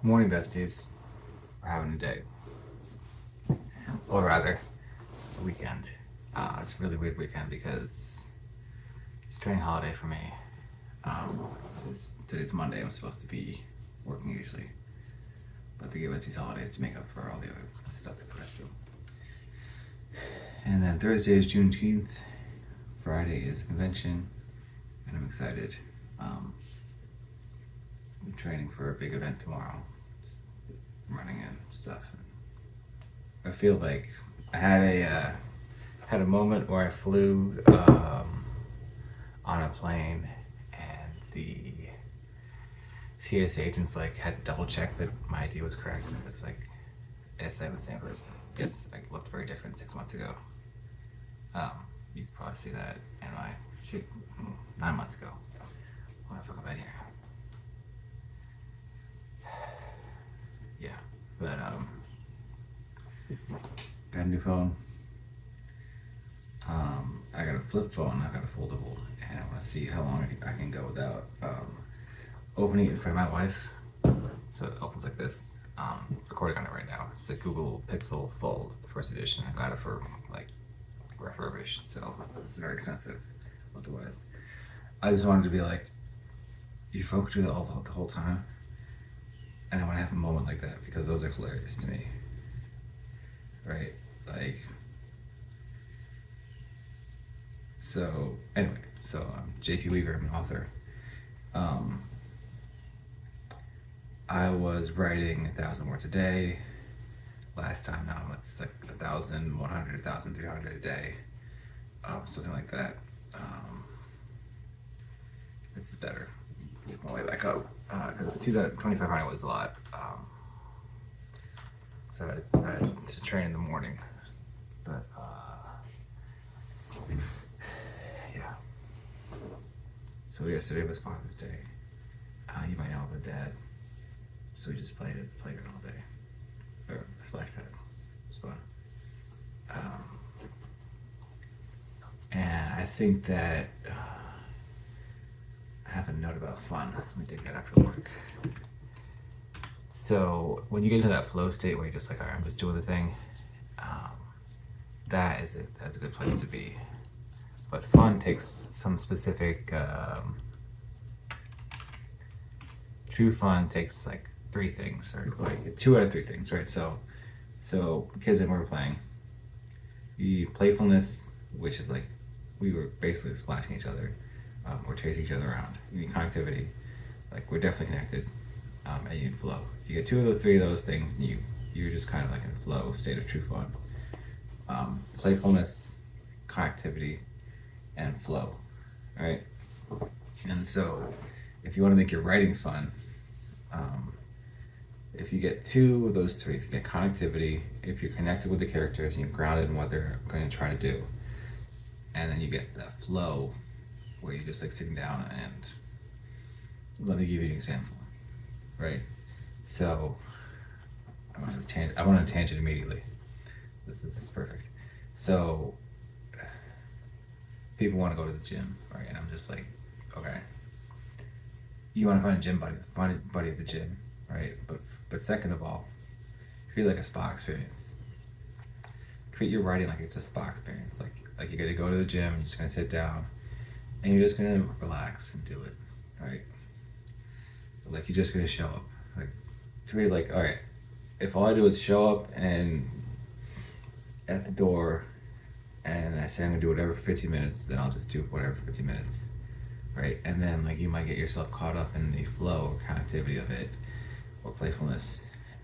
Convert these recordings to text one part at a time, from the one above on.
Morning, besties. We're having a day. Or rather, it's a weekend. It's a really weird weekend because it's a training holiday for me. Today's Monday. I'm supposed to be working usually. But they give us these holidays to make up for all the other stuff they put us through. And then Thursday is Juneteenth. Friday is convention. And I'm excited. I'm training for a big event tomorrow. Just running in stuff. I feel like I had a moment where I flew on a plane, and the TSA agents had to double check that my ID was correct, and it was like, yes, I'm the same person. It's looked very different 6 months ago. You could probably see that in my 9 months ago when I fuck up in here. Yeah, but got a new phone. I got a flip phone. I got a foldable, and I want to see how long I can go without opening it in front of my wife. So it opens like this. Recording on it right now. It's a Google Pixel Fold, the first edition. I got it for refurbished, so it's very expensive otherwise. I just wanted to be like, you phone could do that the whole time, and I want to have a moment like that because those are hilarious to me, right? So anyway, JP Weaver, I'm an author. I was writing 1,000 words a day last time. Now it's 1,100, 1,300 a day, something like that. This is better. Get my way back up because 2,500 was a lot. So I had to train in the morning, but yeah. So yesterday was Father's Day. You might know I'm a dad, so we just played it all day. Or a splash pad. It was fun. And I think that I have a note about fun. So let me dig that after work. So when you get into that flow state where you're just like, all right, I'm just doing the thing, that's a good place to be. But fun takes some specific. True fun takes three things, or 2 out of 3 things, right? So kids and we were playing. The playfulness, which is we were basically splashing each other, or chasing each other around. You need connectivity, we're definitely connected, and you need flow. If you get 2 of those 3 of those things, and you're just kind of in a flow state of true fun. Playfulness, connectivity, and flow, right? And so, if you want to make your writing fun, if you get 2 of those 3, if you get connectivity, if you're connected with the characters and you're grounded in what they're going to try to do, and then you get that flow where you're just sitting down and let me give you an example, right? So I went on a tangent immediately. This is perfect. So people want to go to the gym, right? And I'm just like, okay, you want to find a gym buddy, find a buddy at the gym, right? But second of all, treat it like a spa experience. Treat your writing like it's a spa experience. Like you're gonna go to the gym and you're just gonna sit down and you're just gonna relax and do it, right? You're just gonna show up. Treat it all right, if all I do is show up and at the door and I say I'm gonna do whatever for 15 minutes, then I'll just do whatever for 15 minutes. Right, and then you might get yourself caught up in the flow or connectivity of it, or playfulness,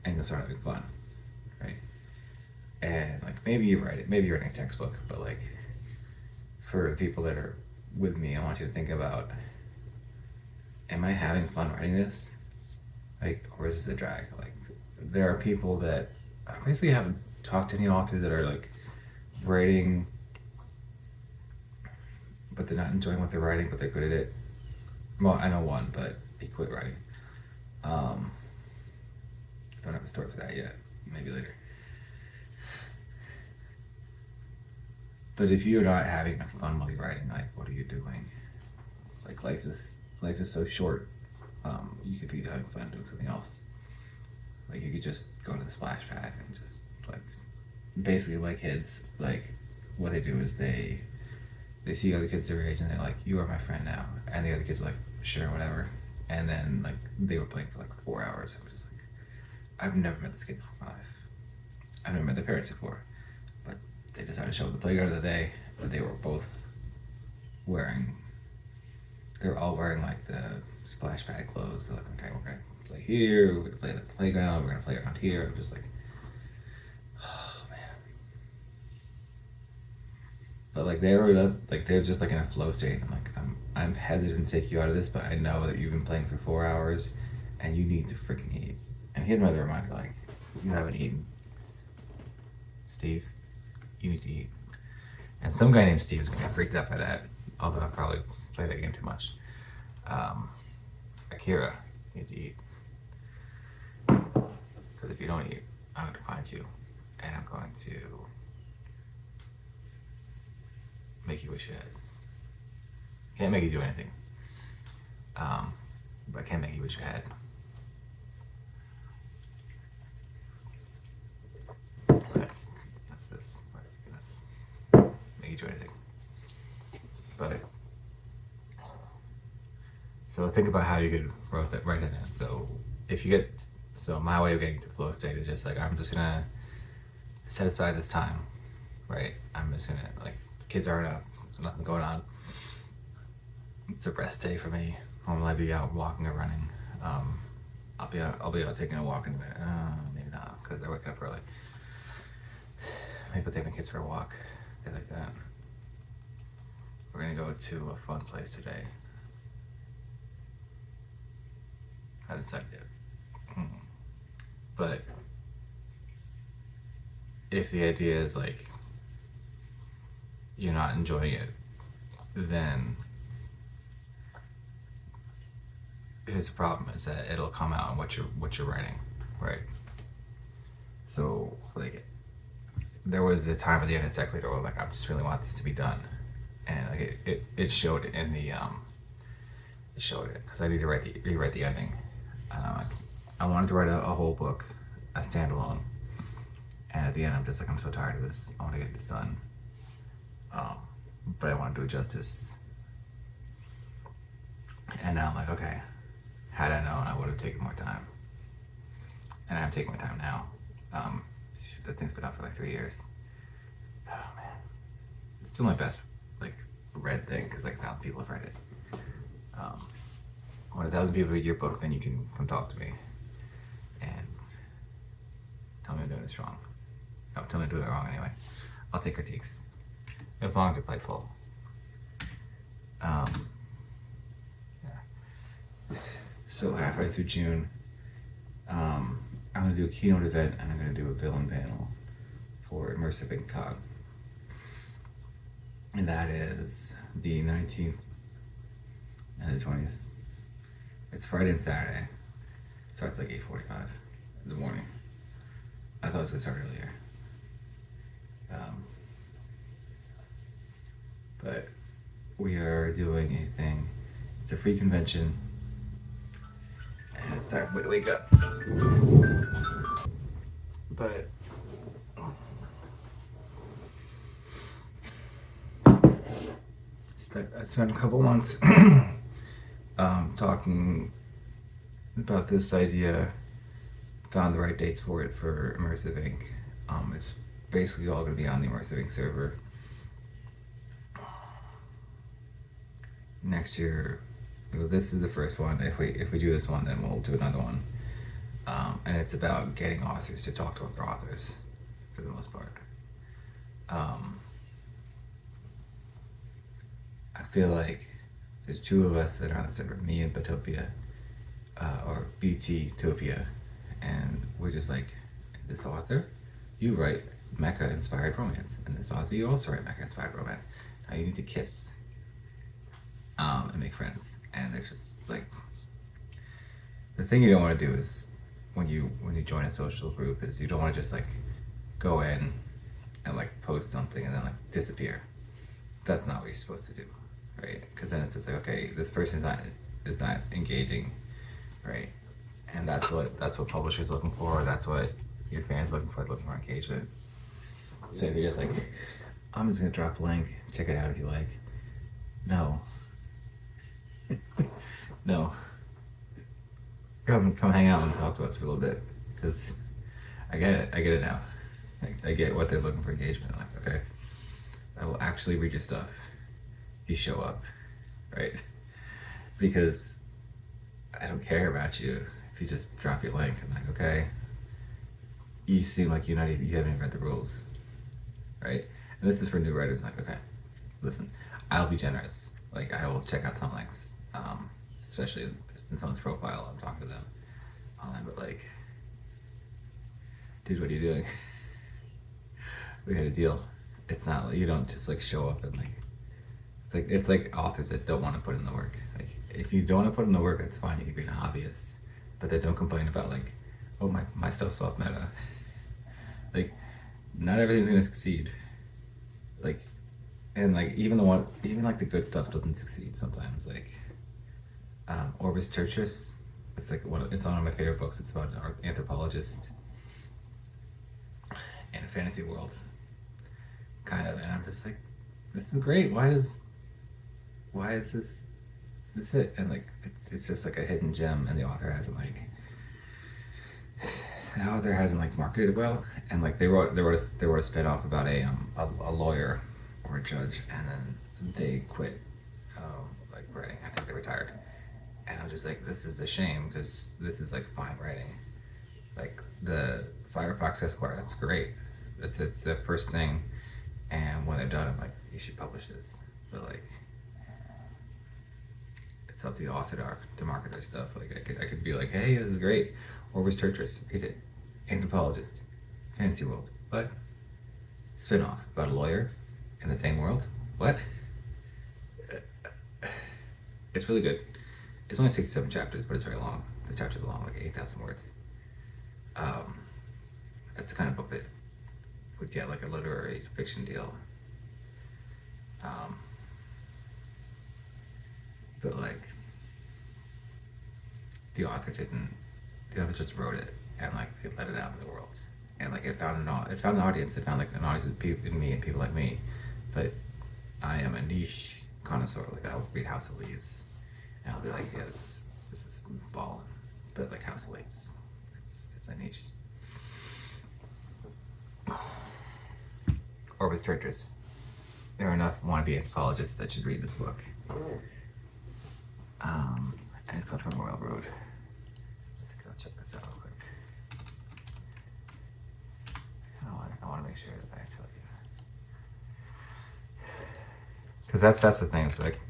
and you'll start having fun, right? And maybe you're writing a textbook, but for the people that are with me, I want you to think about: am I having fun writing this? Or is this a drag? There are people that I basically haven't talked to any authors that are writing, but they're not enjoying what they're writing, but they're good at it. Well, I know one, but he quit writing. Don't have a story for that yet. Maybe later. But if you're not having fun while you're writing, what are you doing? Life is so short. You could be having fun doing something else. Like you could just go to the splash pad and just like, basically like kids, like what they do is they see other kids their age and they're like, you are my friend now, and the other kids are like, sure, whatever. And then like they were playing for like 4 hours. I'm just like, I've never met this kid before in my life. I've never met their parents before, but they decided to show up at the playground of the day. But they were both wearing, they were all wearing like the splash pad clothes. They're like, okay, we're gonna play here, we're gonna play at the playground, we're gonna play around here. I'm just like, oh man. But like they're just like in a flow state. I'm like, I'm hesitant to take you out of this, but I know that you've been playing for 4 hours and you need to freaking eat. And here's my other reminder, like, you haven't eaten. Steve, you need to eat. And some guy named Steve is gonna get freaked out by that, although I probably play that game too much. Akira, you need to eat. Because if you don't eat, I'm gonna find you and I'm going to make you wish you had. Can't make you do anything. But I can make you wish you had. That's this. That's make you do anything. But so think about how you could write that in. So if you get, so my way of getting to flow state is just like, I'm just gonna set aside this time, right? I'm just gonna, like, the kids aren't up, nothing going on. It's a rest day for me. Normally I'd be out walking or running. I'll be out taking a walk in a minute. Maybe not, because they're waking up early. Maybe I'll take my kids for a walk. Day like that. We're gonna go to a fun place today. I haven't decided yet. But if the idea is like you're not enjoying it, then here's the problem: is that it'll come out in what you're writing, right? So like, there was a time at the end of the second reader where like, I just really want this to be done, and like it showed it in the it showed it because I need to rewrite the ending. Like, I wanted to write a whole book, a standalone, and at the end I'm just like, I'm so tired of this. I want to get this done, but I want to do it justice. And now I'm like, okay, had I known, I would have taken more time, and I'm taking my time now. That thing's been out for like 3 years. Oh man, it's still my best like read thing because like 1,000 people have read it. When 1,000 people read your book, then you can come talk to me and tell me I'm doing this wrong. No, tell me I'm doing it wrong anyway. I'll take critiques as long as they're playful. Yeah. So halfway through June, I'm gonna do a keynote event and I'm gonna do a villain panel for Immersive Ink Con. And that is the 19th and the 20th. It's Friday and Saturday. It starts like 8:45 in the morning. I thought it was gonna start earlier. But we are doing a thing. It's a free convention. And it's time for me to wake up. But I spent a couple months talking about this idea, found the right dates for it for Immersive Ink. It's basically all going to be on the Immersive Ink server. Next year, this is the first one. If we do this one, then we'll do another one. And it's about getting authors to talk to other authors, for the most part. I feel like there's two of us that are on the server, me and Batopia, or BT-topia, and we're just like, this author, you write mecha-inspired romance, and this author, you also write mecha-inspired romance. Now you need to kiss and make friends. And they're just like, the thing you don't want to do is when you join a social group is you don't want to just like go in and like post something and then like disappear. That's not what you're supposed to do, right? Because then it's just like, okay, this person is not engaging, right? and that's what publishers looking for. That's what your fans looking for engagement. So if you're just like, I'm just gonna drop a link, check it out if you like. No. No. Come hang out and talk to us for a little bit, because I get it now. I get what they're looking for engagement. I'm like, okay, I will actually read your stuff if you show up, right? Because I don't care about you if you just drop your link. I'm like, okay, you seem like you haven't even read the rules, right? And this is for new writers. I'm like, okay, listen, I'll be generous. Like, I will check out some links, especially in someone's profile. I'm talking to them online, but like, dude, what are you doing? We had a deal. It's not like you don't just like show up and like, it's like authors that don't want to put in the work. Like, if you don't want to put in the work, that's fine. You can be a hobbyist, but they don't complain about like, oh, my stuff's off meta. Like, not everything's gonna succeed. Like, and like even like the good stuff doesn't succeed sometimes. Like, Orbis Tertius, it's one of my favorite books. It's about an anthropologist in a fantasy world, kind of. And I'm just like, this is great. Why is this it? And like, it's just like a hidden gem, and the author hasn't marketed it well. And like they wrote a spin-off about a lawyer or a judge, and then they quit like writing. I think they retired. And I'm just like, this is a shame, because this is like fine writing. Like the Firefox Esquire, that's great. It's the first thing, and when they're done, I'm like, you should publish this. But like, it's up to the author to market their stuff. Like I could be like, hey, this is great. Orbis Tertius, read it. Anthropologist, fantasy world. What? Spin-off about a lawyer in the same world. What? It's really good. It's only 67 chapters, but it's very long. The chapters are long, like 8,000 words. That's the kind of book that would get like a literary fiction deal. But like, the author just wrote it, and like they let it out in the world, and like it found an audience. It found like an audience in me and people like me. But I am a niche connoisseur. Like, I'll read House of Leaves, and I'll be like, yeah, this is ballin'. But like, House of Leaves, it's a niche. Orbis Tertius. There are enough wannabe anthropologists that should read this book. And it's on Royal Road. Let's go check this out real quick. I want to make sure that I tell you, because that's the thing. It's like,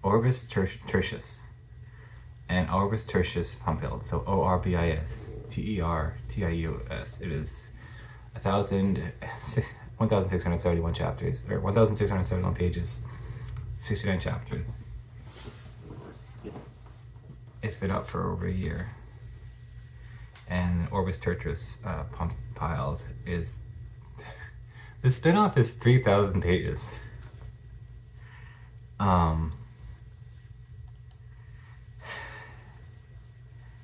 Orbis Tertius and Orbis Tertius Pumphill. So Orbis Tertius. It is 1,671 chapters, or 1,671 pages, 69 chapters. It's been up for over a year. And Orbis Tertius Pumphill is the spin-off is 3,000 pages.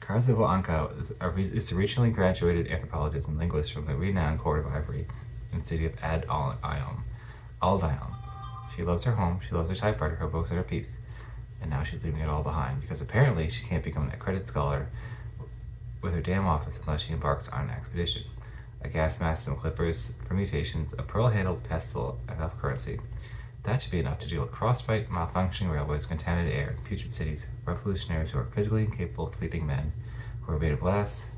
Karzovo Anka is a recently graduated anthropologist and linguist from the renowned Court of Ivory in the city of Al-Dion. She loves her home, she loves her typewriter, her books, and her peace. And now she's leaving it all behind, because apparently she can't become an accredited scholar with her damn office unless she embarks on an expedition. A gas mask, some clippers for mutations, a pearl-handled pestle, enough currency. That should be enough to deal with frostbite, malfunctioning railways, contaminated air, putrid cities, revolutionaries who are physically incapable of sleeping men, who are made of glass,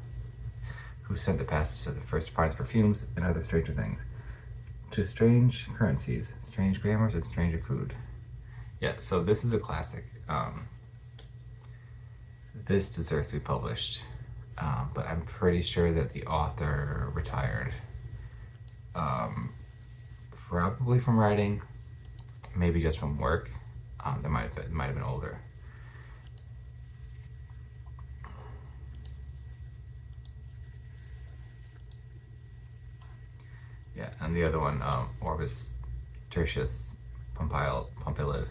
who sent the passage of the first finest perfumes, and other stranger things. To strange currencies, strange grammars, and stranger food. Yeah, so this is a classic. This deserves to be published, but I'm pretty sure that the author retired. Probably from writing, maybe just from work. They might have been older. And the other one, Orbis Tertius Pompilid.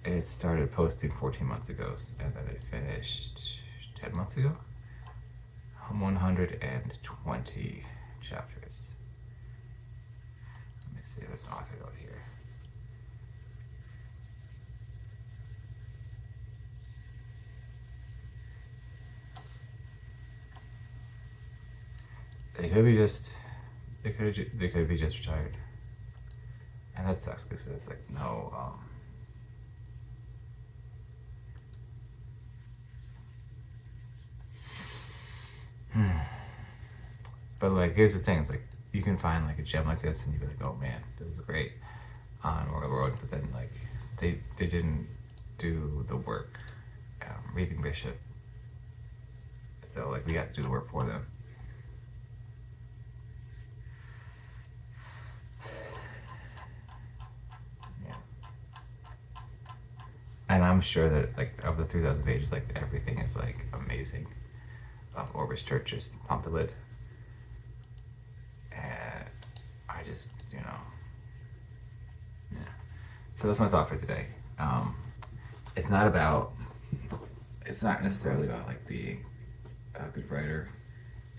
It started posting 14 months ago, and then it finished 10 months ago. 120 chapters. Let me see, there's an author note here. They could be just, they could be just retired, and that sucks because there's like no But like, here's the thing: it's like you can find like a gem like this, and you'd be like, "Oh man, this is great," on Road. But then like they didn't do the work. Reading Bishop, so like we had to do the work for them. Yeah, and I'm sure that like of the 3,000 pages, like everything is like amazing. Of Orbis Tertius Pompilid. And I just, yeah. So that's my thought for today. It's not necessarily about like being a good writer.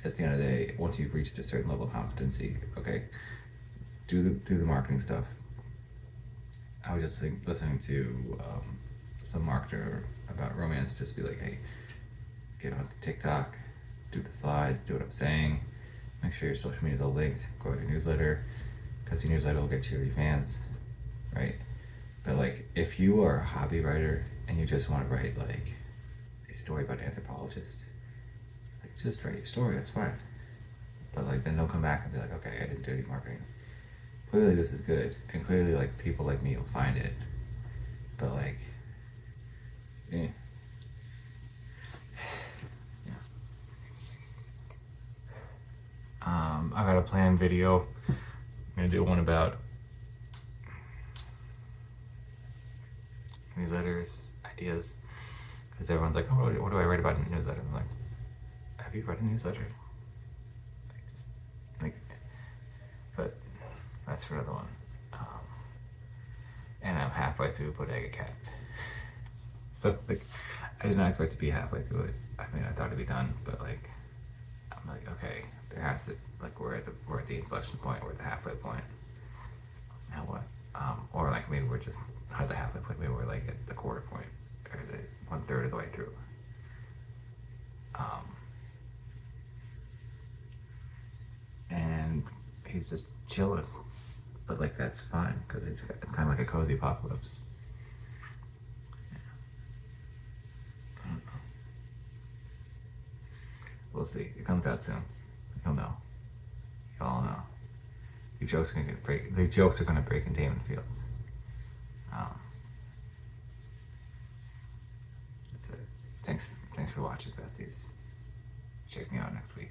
At the end of the day, once you've reached a certain level of competency, okay, do the marketing stuff. I was just listening to some marketer about romance, just be like, hey, get on TikTok, do the slides, do what I'm saying, make sure your social media is all linked, go to your newsletter, because your newsletter will get you your fans, right? But like, if you are a hobby writer and you just want to write like a story about an anthropologist, like just write your story, that's fine. But like, then don't come back and be like, okay, I didn't do any marketing. Clearly this is good, and clearly like people like me will find it. But like, yeah. I got a planned video. I'm gonna do one about newsletters, ideas, because everyone's like, oh, what do I write about in a newsletter? I'm like, have you read a newsletter? But that's for another one. And I'm halfway through Bodega Cat. So like, I did not expect to be halfway through it. I mean, I thought it'd be done, but like, I'm like, okay, there has to, like, we're at the inflection point, we're at the halfway point. Now what? Or like maybe we're just not the halfway point, maybe we're like at the quarter point, or the 1/3 of the way through. And he's just chilling, but like that's fine because it's kind of like a cozy apocalypse. We'll see. It comes out soon. You'll know. Y'all know. The jokes are gonna break. The jokes are gonna break containment fields. That's it. Thanks for watching, besties. Check me out next week.